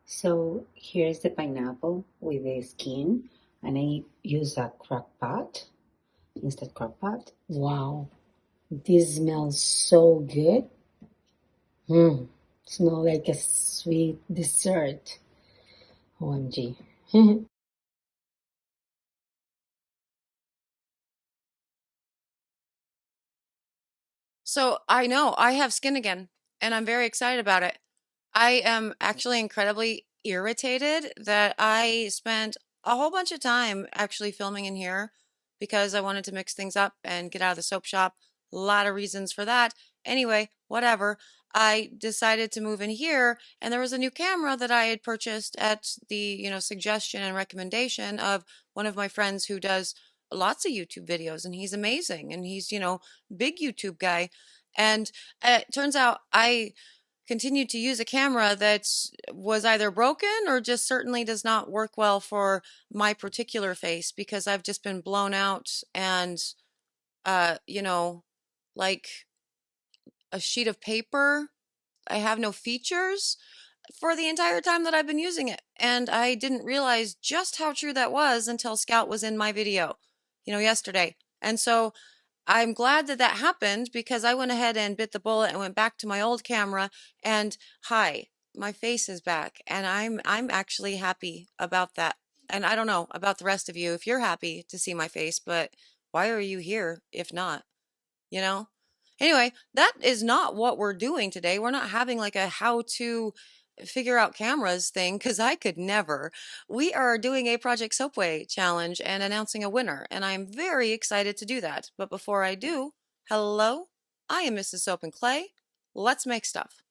So here's the pineapple with the skin, and I use a crock pot, instant crock pot. Wow, this smells so good. Mmm, smell like a sweet dessert. OMG. So I know I have skin again, and I'm very excited about it. I am actually incredibly irritated that I spent a whole bunch of time actually filming in here because I wanted to mix things up and get out of the soap shop. A lot of reasons for that. Anyway, whatever. I decided to move in here, and there was a new camera that I had purchased at the, suggestion and recommendation of one of my friends who does lots of YouTube videos, and he's amazing, and he's, big YouTube guy. And it turns out I continued to use a camera that was either broken or just certainly does not work well for my particular face because I've just been blown out and uh, you know, like a sheet of paper. I have no features for the entire time that I've been using it. And I didn't realize just how true that was until Scout was in my video, yesterday. And so I'm glad that that happened because I went ahead and bit the bullet and went back to my old camera and hi, my face is back and I'm actually happy about that. And I don't know about the rest of you if you're happy to see my face, but why are you here if not, you know? Anyway, that is not what we're doing today. We're not having like a how to figure out cameras thing because I could never. We are doing a Project Soapway challenge and announcing a winner, and I'm very excited to do that. But before I do, hello, I am Mrs. Soap and Clay. Let's make stuff.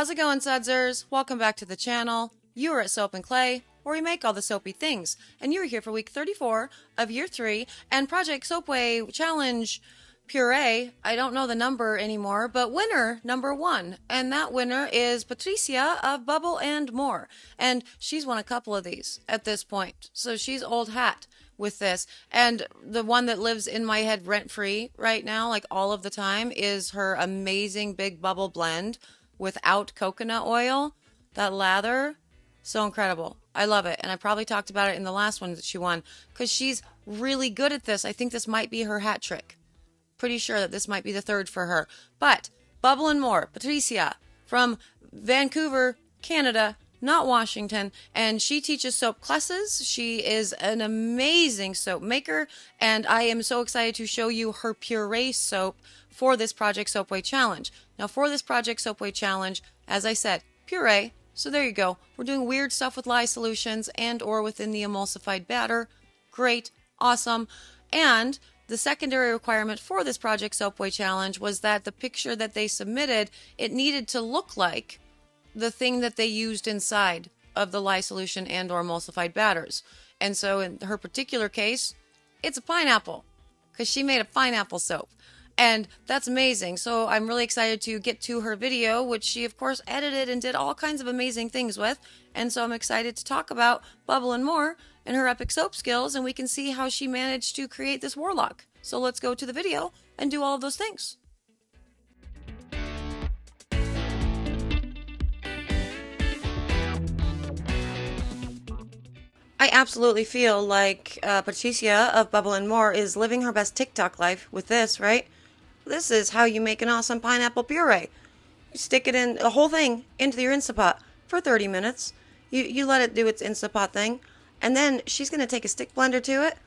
How's it going, Sudsers? Welcome back to the channel. You are at Soap and Clay, where we make all the soapy things, and you're here for week 34 of year 3 and Project Soapway Challenge Puree. I don't know the number anymore, but winner number 1, and that winner is Patricia of Bubble and More, and she's won a couple of these at this point, so she's old hat with this. And the one that lives in my head rent free right now, like all of the time, is her amazing big bubble blend without coconut oil. That lather, so incredible. I love it. And I probably talked about it in the last one that she won because she's really good at this. I think this might be her hat trick. Pretty sure that this might be the third for her. But Bubble and More, Patricia from Vancouver, Canada, not Washington, and she teaches soap classes. She is an amazing soap maker, and I am so excited to show you her Puree soap for this Project Soapway Challenge. Now, for this Project Soapway Challenge, as I said, puree. So there you go. We're doing weird stuff with lye solutions and or within the emulsified batter. Great, awesome. And the secondary requirement for this Project Soapway Challenge was that the picture that they submitted, it needed to look like the thing that they used inside of the lye solution and or emulsified batters. And so in her particular case, it's a pineapple because she made a pineapple soap. And that's amazing. So I'm really excited to get to her video, which she, of course, edited and did all kinds of amazing things with. And so I'm excited to talk about Bubble and More and her epic soap skills, and we can see how she managed to create this warlock. So let's go to the video and do all of those things. I absolutely feel like Patricia of Bubble and More is living her best TikTok life with this, right? This is how you make an awesome pineapple puree. You stick it in the whole thing into your Instapot. for 30 minutes. You let it do its Instapot thing. And then she's going to take a stick blender to it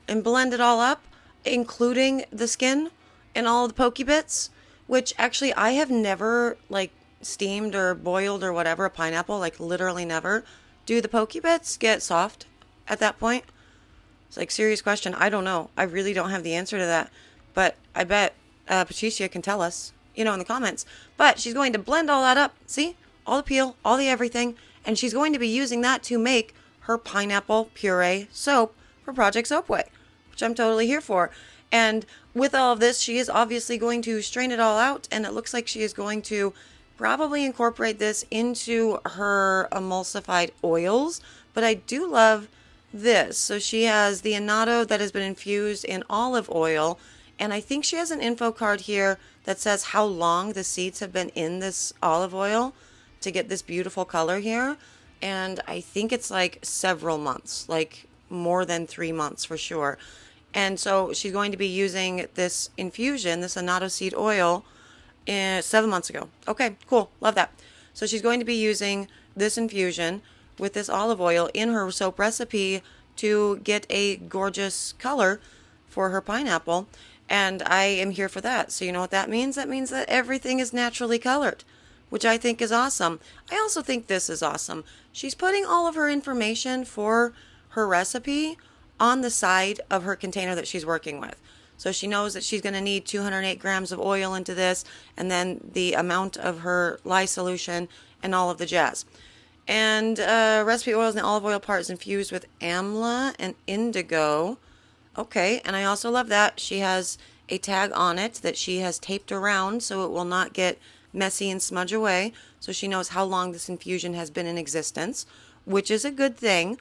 and blend it all up, including the skin and all the pokey bits, which actually I have never like steamed or boiled or whatever a pineapple, like literally never. Do the pokey bits get soft at that point? It's like, serious question. I don't know. I really don't have the answer to that. But I bet Patricia can tell us, in the comments. But she's going to blend all that up. See? All the peel, all the everything. And she's going to be using that to make her pineapple puree soap for Project Soapway, which I'm totally here for. And with all of this, she is obviously going to strain it all out. And it looks like she is going to probably incorporate this into her emulsified oils. But I do love this. So she has the annatto that has been infused in olive oil, and I think she has an info card here that says how long the seeds have been in this olive oil to get this beautiful color here. And I think it's like several months, like more than 3 months for sure. And so she's going to be using this infusion, this annatto seed oil, 7 months ago. Okay, cool. Love that. So she's going to be using this infusion with this olive oil in her soap recipe to get a gorgeous color for her pineapple. And I am here for that. So you know what that means? That means that everything is naturally colored, which I think is awesome. I also think this is awesome. She's putting all of her information for her recipe on the side of her container that she's working with. So she knows that she's going to need 208 grams of oil into this, and then the amount of her lye solution and all of the jazz. And recipe oils and the olive oil part is infused with Amla and indigo. Okay, and I also love that she has a tag on it that she has taped around so it will not get messy and smudge away. So she knows how long this infusion has been in existence, which is a good thing.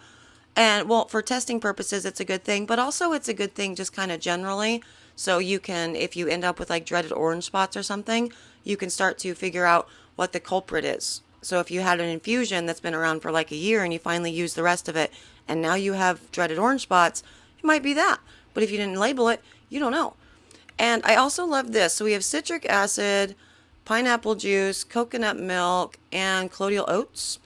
And well, for testing purposes, it's a good thing, but also it's a good thing just kind of generally. So you can, if you end up with like dreaded orange spots or something, you can start to figure out what the culprit is. So if you had an infusion that's been around for like a year and you finally use the rest of it, and now you have dreaded orange spots, it might be that. But if you didn't label it, you don't know. And I also love this. So we have citric acid, pineapple juice, coconut milk, and colloidal oats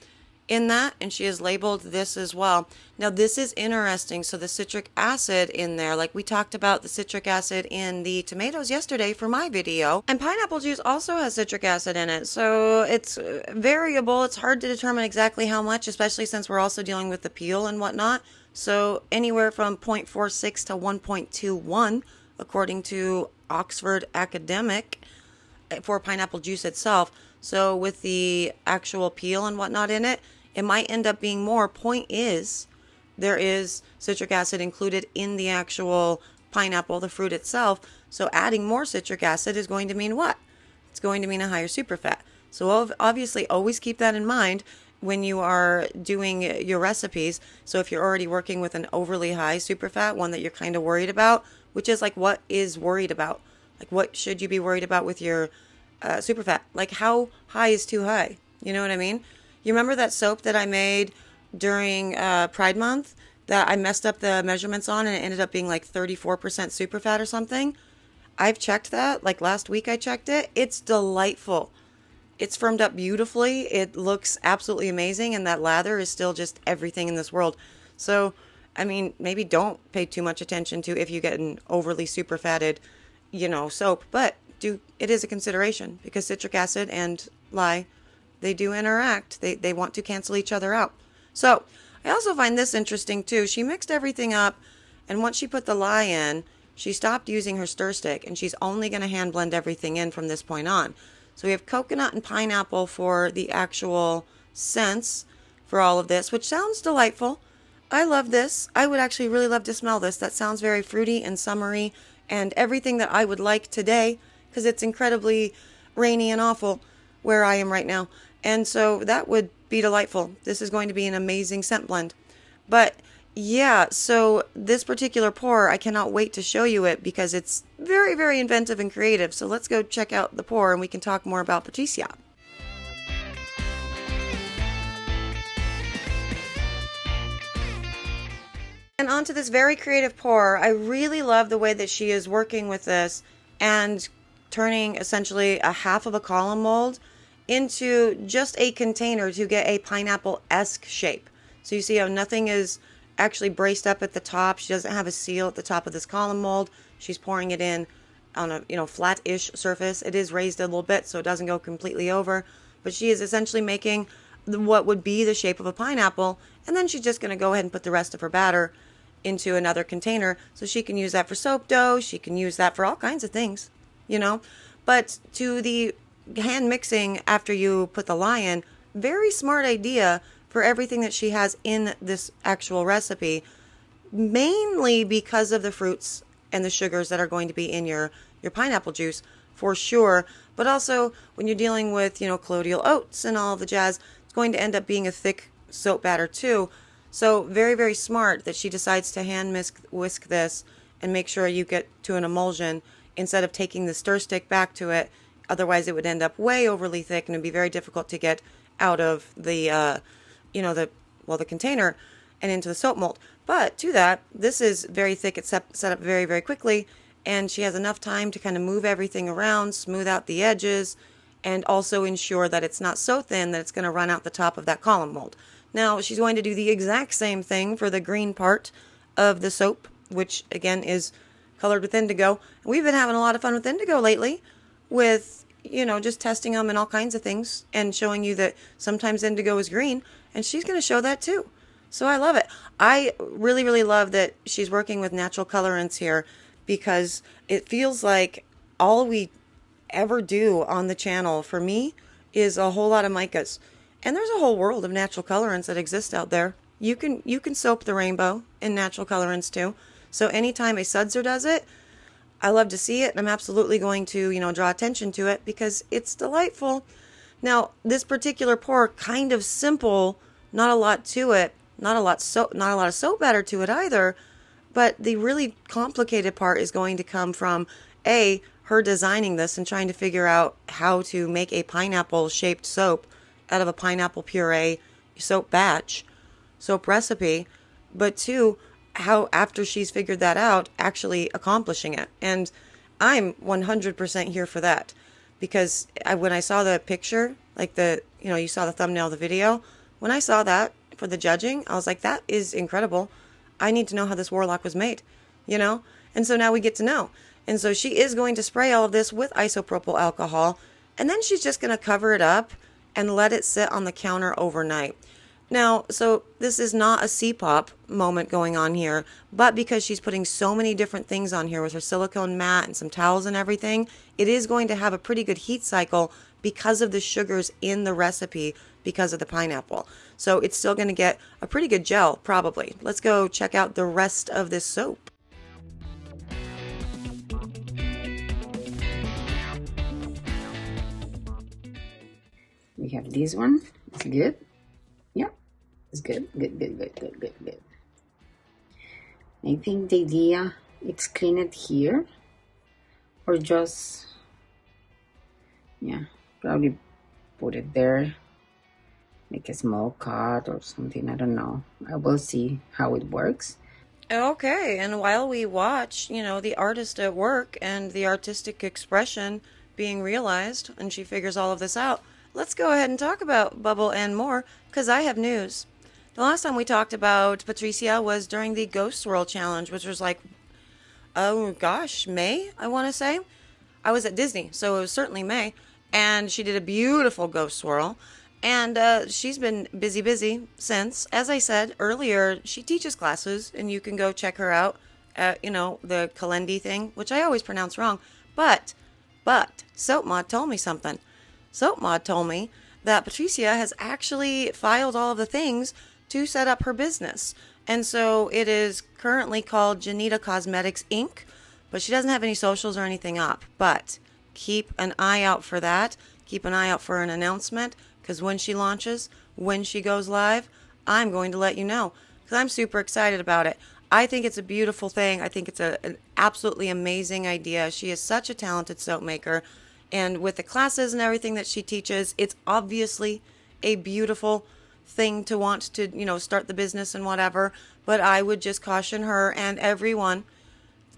in that, and she has labeled this as well. Now this is interesting. So the citric acid in there, like we talked about the citric acid in the tomatoes yesterday for my video, and pineapple juice also has citric acid in it. So it's variable. It's hard to determine exactly how much, especially since we're also dealing with the peel and whatnot. So anywhere from 0.46 to 1.21 according to Oxford Academic for pineapple juice itself. So with the actual peel and whatnot in it, it might end up being more. Point is, there is citric acid included in the actual pineapple, the fruit itself. So adding more citric acid is going to mean what? It's going to mean a higher superfat. So obviously always keep that in mind when you are doing your recipes. So if you're already working with an overly high superfat, one that you're kind of worried about, which is like what is worried about? Like what should you be worried about with your superfat? Like how high is too high? You know what I mean? You remember that soap that I made during Pride Month that I messed up the measurements on and it ended up being like 34% superfat or something? I've checked that. Like last week I checked it. It's delightful. It's firmed up beautifully. It looks absolutely amazing. And that lather is still just everything in this world. So, I mean, maybe don't pay too much attention to if you get an overly superfatted, soap. But it is a consideration because citric acid and lye, they do interact. They want to cancel each other out. So I also find this interesting too. She mixed everything up, and once she put the lye in, she stopped using her stir stick, and she's only going to hand blend everything in from this point on. So we have coconut and pineapple for the actual scents for all of this, which sounds delightful. I love this. I would actually really love to smell this. That sounds very fruity and summery and everything that I would like today, because it's incredibly rainy and awful where I am right now. And so that would be delightful. This is going to be an amazing scent blend. But yeah, so this particular pour, I cannot wait to show you it because it's very, very inventive and creative. So let's go check out the pour and we can talk more about Patricia. And onto this very creative pour. I really love the way that she is working with this and turning essentially a half of a column mold into just a container to get a pineapple-esque shape. So you see how nothing is actually braced up at the top. She doesn't have a seal at the top of this column mold. She's pouring it in on a flat-ish surface. It is raised a little bit so it doesn't go completely over, but she is essentially making what would be the shape of a pineapple, and then she's just going to go ahead and put the rest of her batter into another container so she can use that for soap dough. She can use that for all kinds of things, you know. But to the hand mixing after you put the lye in, very smart idea for everything that she has in this actual recipe, mainly because of the fruits and the sugars that are going to be in your pineapple juice for sure, but also when you're dealing with, colloidal oats and all the jazz, it's going to end up being a thick soap batter too. So very, very smart that she decides to hand whisk this and make sure you get to an emulsion instead of taking the stir stick back to it. Otherwise, it would end up way overly thick and it'd be very difficult to get out of the, the container and into the soap mold. But to that, this is very thick. It's set up very, very quickly, and she has enough time to kind of move everything around, smooth out the edges, and also ensure that it's not so thin that it's going to run out the top of that column mold. Now, she's going to do the exact same thing for the green part of the soap, which again is colored with indigo. We've been having a lot of fun with indigo lately with, just testing them and all kinds of things and showing you that sometimes indigo is green, and she's going to show that too. So I love it. I really, really love that she's working with natural colorants here because it feels like all we ever do on the channel for me is a whole lot of micas. And there's a whole world of natural colorants that exist out there. You can soap the rainbow in natural colorants too. So anytime a sudser does it, I love to see it, and I'm absolutely going to, draw attention to it because it's delightful. Now, this particular pour, kind of simple, not a lot to it, not a lot of soap batter to it either, but the really complicated part is going to come from her designing this and trying to figure out how to make a pineapple shaped soap out of a pineapple puree soap recipe, but two, how after she's figured that out, actually accomplishing it. And I'm 100% here for that because when I saw the picture, like you saw the thumbnail of the video, when I saw that for the judging, I was like, that is incredible. I need to know how this warlock was made, And so now we get to know. And so she is going to spray all of this with isopropyl alcohol, and then she's just going to cover it up and let it sit on the counter overnight. Now, so this is not a C-pop moment going on here, but because she's putting so many different things on here with her silicone mat and some towels and everything, it is going to have a pretty good heat cycle because of the sugars in the recipe, because of the pineapple. So it's still going to get a pretty good gel, probably. Let's go check out the rest of this soap. We have this one. It's good. Yeah, it's good. Good. I think the idea is clean it here, or just, probably put it there, make a small cut or something. I don't know. I will see how it works. Okay, and while we watch, the artist at work and the artistic expression being realized, and she figures all of this out, let's go ahead and talk about Bubble and more, because I have news. The last time we talked about Patricia was during the Ghost Swirl Challenge, which was like, oh gosh, May, I want to say. I was at Disney, so it was certainly May, and she did a beautiful Ghost Swirl, and she's been busy since. As I said earlier, she teaches classes, and you can go check her out at, the Kalendi thing, which I always pronounce wrong, but Soapmod told me something. Soapmod told me that Patricia has actually filed all of the things to set up her business. And so it is currently called Janita Cosmetics Inc., but she doesn't have any socials or anything up. But keep an eye out for that. Keep an eye out for an announcement, because when she launches, when she goes live, I'm going to let you know, because I'm super excited about it. I think it's a beautiful thing. I think it's an absolutely amazing idea. She is such a talented soap maker. And with the classes and everything that she teaches, it's obviously a beautiful thing to want to, start the business and whatever. But I would just caution her and everyone,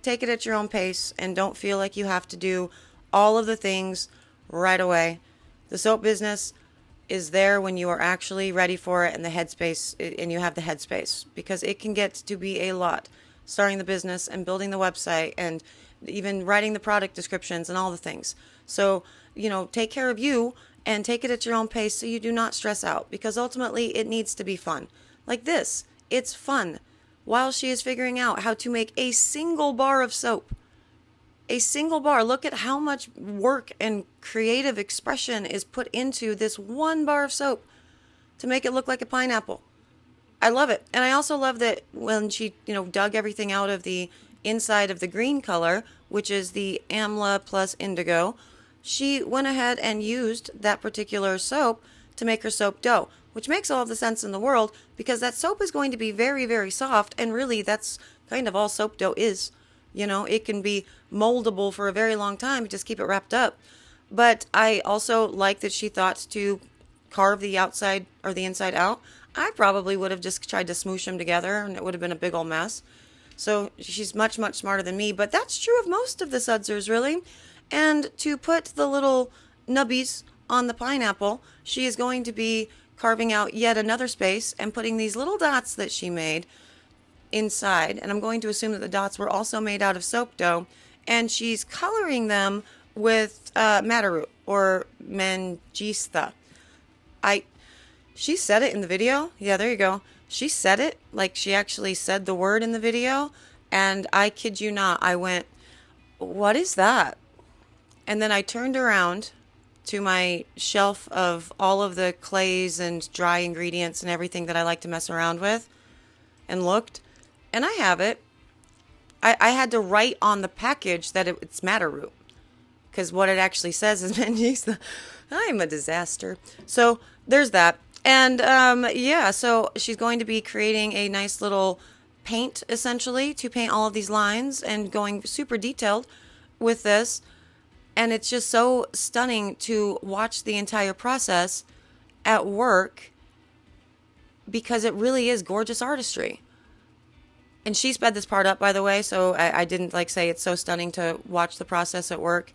take it at your own pace and don't feel like you have to do all of the things right away. The soap business is there when you are actually ready for it and the headspace, and you have the headspace, because it can get to be a lot starting the business and building the website and even writing the product descriptions and all the things. So, take care of you and take it at your own pace so you do not stress out, because ultimately it needs to be fun. Like this, it's fun while she is figuring out how to make a single bar of soap. A single bar. Look at how much work and creative expression is put into this one bar of soap to make it look like a pineapple. I love it. And I also love that when she, dug everything out of the inside of the green color, which is the Amla plus indigo, she went ahead and used that particular soap to make her soap dough, which makes all the sense in the world, because that soap is going to be very, very soft, and really that's kind of all soap dough is. It can be moldable for a very long time. You just keep it wrapped up. But I also like that she thought to carve the outside or the inside out. I probably would have just tried to smoosh them together, and it would have been a big old mess. So she's much, much smarter than me. But that's true of most of the sudsers, really. And to put the little nubbies on the pineapple, she is going to be carving out yet another space and putting these little dots that she made inside, and I'm going to assume that the dots were also made out of soap dough, and she's coloring them with madder root or mangista. She said it in the video. Yeah, there you go. She said it like she actually said the word in the video, and I kid you not, I went, "What is that?" And then I turned around to my shelf of all of the clays and dry ingredients and everything that I like to mess around with, and looked. And I have it. I had to write on the package that it's madder root, because what it actually says is mangista. I'm a disaster. So there's that. And so she's going to be creating a nice little paint, essentially, to paint all of these lines and going super detailed with this. And it's just so stunning to watch the entire process at work, because it really is gorgeous artistry. And she sped this part up, by the way, so I didn't say it's so stunning to watch the process at work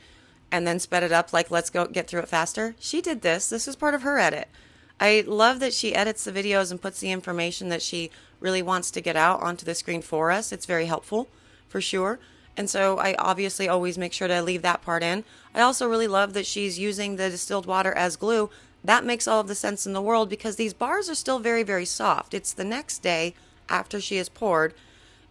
and then sped it up, let's go get through it faster. She did this. This is part of her edit. I love that she edits the videos and puts the information that she really wants to get out onto the screen for us. It's very helpful, for sure. And so I obviously always make sure to leave that part in. I also really love that she's using the distilled water as glue. That makes all of the sense in the world, because these bars are still very, very soft. It's the next day after she has poured.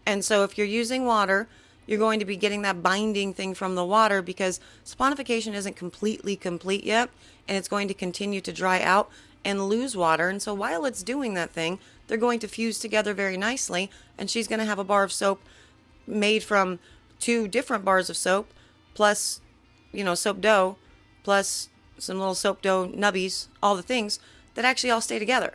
And so if you're using water, you're going to be getting that binding thing from the water, because saponification isn't completely complete yet, and it's going to continue to dry out and lose water. And so while it's doing that thing, they're going to fuse together very nicely, and she's going to have a bar of soap made from 2 different bars of soap, plus, soap dough, plus some little soap dough nubbies, all the things that actually all stay together,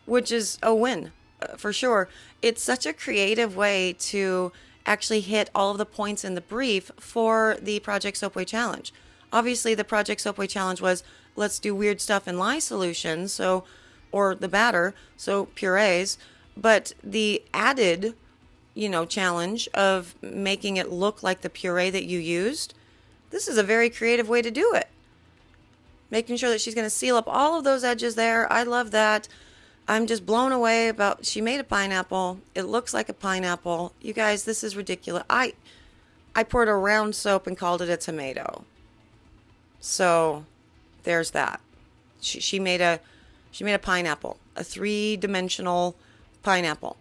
which is a win. For sure. It's such a creative way to actually hit all of the points in the brief for the Project Soapway Challenge. Obviously, the Project Soapway Challenge was, let's do weird stuff in lye solutions, or the batter, so purees, but the added, challenge of making it look like the puree that you used, this is a very creative way to do it. Making sure that she's going to seal up all of those edges there. I love that. I'm just blown away about, she made a pineapple. It looks like a pineapple. You guys, this is ridiculous. I poured a round soap and called it a tomato. So there's that. She made a pineapple, a 3-dimensional pineapple.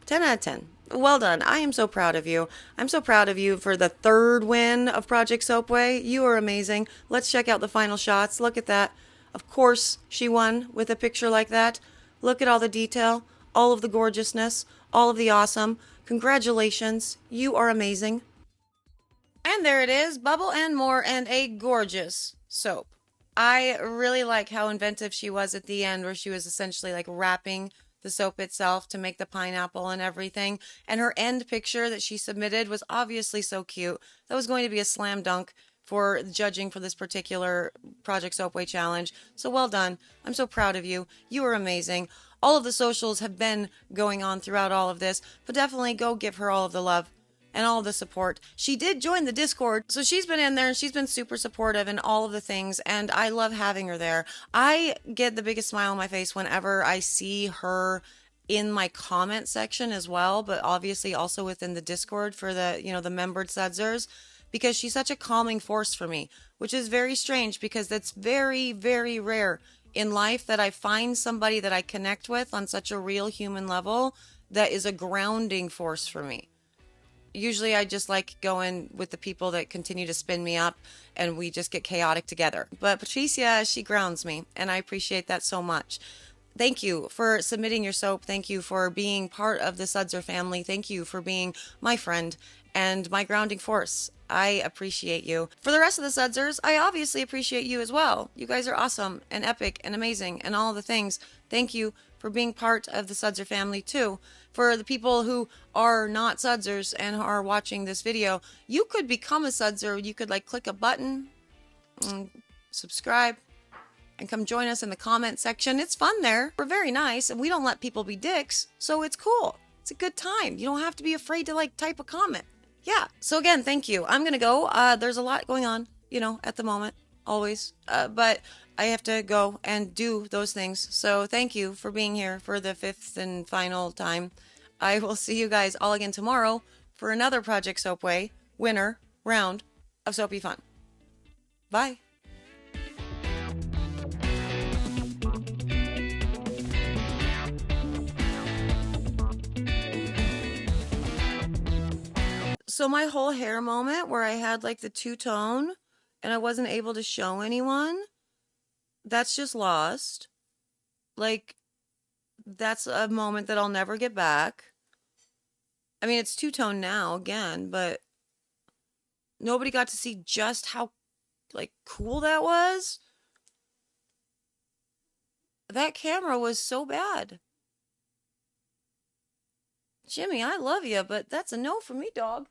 10 out of 10. Well done. I am so proud of you. I'm so proud of you for the 3rd win of Project Soapway. You are amazing. Let's check out the final shots. Look at that. Of course she won with a picture like that. Look at all the detail, all of the gorgeousness, all of the awesome. Congratulations. You are amazing. And there it is, Bubble and More, and a gorgeous soap. I really like how inventive she was at the end, where she was essentially wrapping the soap itself to make the pineapple and everything. And her end picture that she submitted was obviously so cute. That was going to be a slam dunk for judging for this particular Project Soapway Challenge. So well done. I'm so proud of you. You are amazing. All of the socials have been going on throughout all of this, but definitely go give her all of the love. and all the support. She did join the Discord, so she's been in there and she's been super supportive in all of the things, and I love having her there. I get the biggest smile on my face whenever I see her in my comment section as well, but obviously also within the Discord for the, the membered sudsers, because she's such a calming force for me, which is very strange because that's very, very rare in life that I find somebody that I connect with on such a real human level that is a grounding force for me. Usually I just like going with the people that continue to spin me up and we just get chaotic together. But Patricia, she grounds me, and I appreciate that so much. Thank you for submitting your soap. Thank you for being part of the Sudser family. Thank you for being my friend and my grounding force. I appreciate you. For the rest of the Sudsers, I obviously appreciate you as well. You guys are awesome and epic and amazing and all the things. Thank you for being part of the Sudser family too. For the people who are not Sudsers and are watching this video, you could become a Sudser. You could click a button and subscribe and come join us in the comment section. It's fun there. We're very nice and we don't let people be dicks, so it's cool. It's a good time. You don't have to be afraid to type a comment. Yeah. So again, thank you. I'm going to go. There's a lot going on, at the moment, always. But I have to go and do those things. So thank you for being here for the 5th and final time. I will see you guys all again tomorrow for another Project Soapway winter round of Soapy Fun. Bye. So my whole hair moment where I had the two-tone and I wasn't able to show anyone, that's just lost. That's a moment that I'll never get back. I mean, it's two-tone now again, but nobody got to see just how cool that was. That camera was so bad. Jimmy, I love you, but that's a no for me, dog.